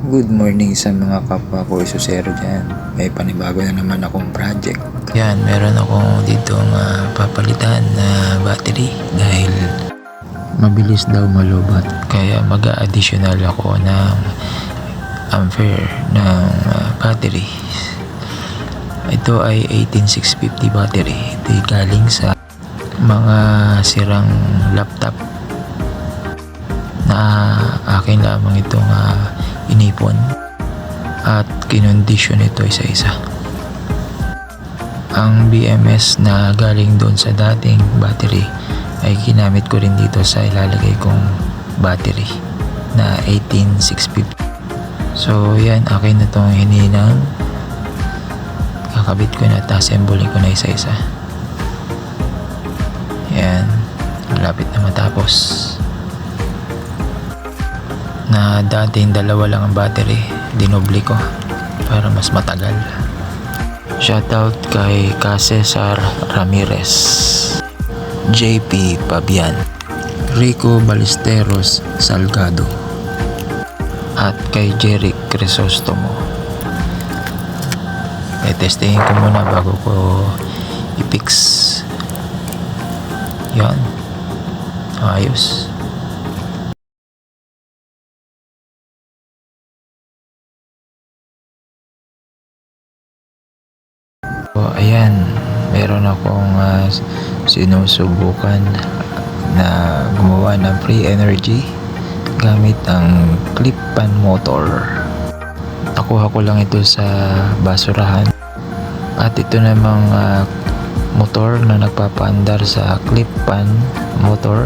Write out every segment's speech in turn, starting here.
Good morning sa mga kapwa ko isusero dyan. May panibago na naman akong project. Yan, meron akong ditong papalitan na battery dahil mabilis daw malubat. Kaya mag-a-additional ako ng ampere ng battery. Ito ay 18650 battery. Ito ay galing sa mga sirang laptop na akin lamang itong inipon at kinondisyon ito isa-isa. Ang BMS na galing doon sa dating battery ay ginamit ko rin dito sa ilalagay kong battery na 18650. So yan, akin na itong hininang kakabit ko na at assembling ko na isa-isa. Yan, malapit na matapos. Na dating dalawa lang ang battery, dinobli ko para mas matagal. Shoutout kay Cesar Ramirez, JP Pabian, Rico Ballesteros Salgado, at kay Jerry Crisostomo. Testingin ko muna bago ko i-fix. Yan, ayos. So, ayan, meron akong sinusubukan na gumawa ng free energy gamit ang clip pan motor. Nakuha ko lang ito sa basurahan at ito namang motor na nagpapaandar sa clip pan motor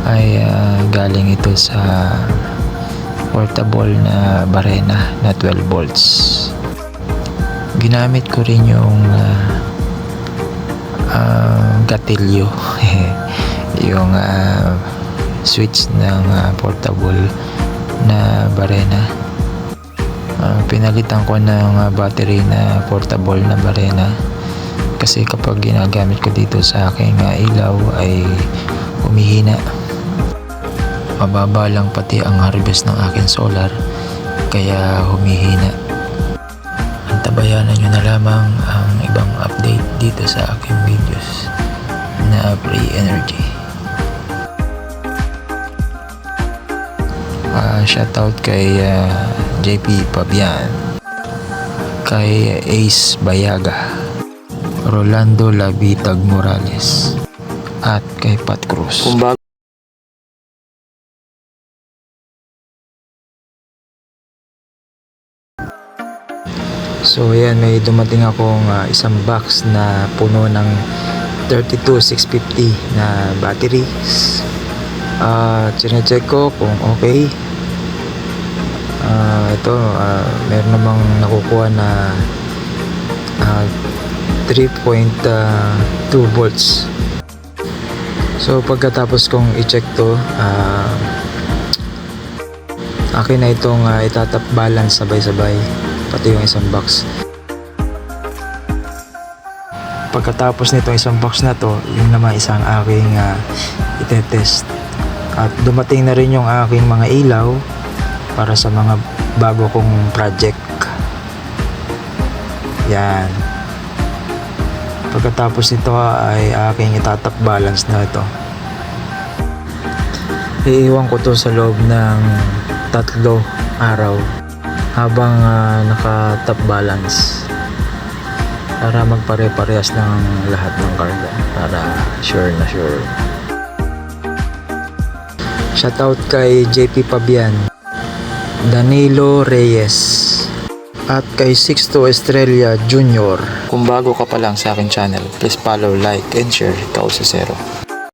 ay galing ito sa portable na barena na 12 volts. Ginamit ko rin yung gatilyo yung switch ng portable na barena. Pinalitan ko ng battery na portable na barena kasi kapag ginagamit ko dito sa aking ilaw ay humihina. Mababa lang pati ang harvest ng aking solar kaya humihina. Tabayanan nyo na lamang ang ibang update dito sa aking videos na free energy. Shoutout kay JP Pabian, kay Ace Bayaga, Rolando Labitag Morales, at kay Pat Cruz. So yan, may dumating akong isang box na puno ng 32650 na batteries. Chinecheck ko kung okay. Ito, meron namang nakukuha na 3.2 volts. So pagkatapos kong i-check to, akin na itong itatap balance sabay-sabay pati yung isang box. Pagkatapos nito isang box na to, yung naman isang aking itetest. At dumating na rin yung aking mga ilaw para sa mga bago kong project. Yan. Pagkatapos nito ay aking itatap balance na ito. Iiwan ko to sa loob ng 3 araw habang naka-top balance para magpare-parehas ng lahat ng karga para sure na sure. Shoutout kay JP Pabian, Danilo Reyes, at kay Sixto Estrella Jr. Kung bago ka pa lang sa akin channel, please follow, like, and share. Ikaw sa Zero.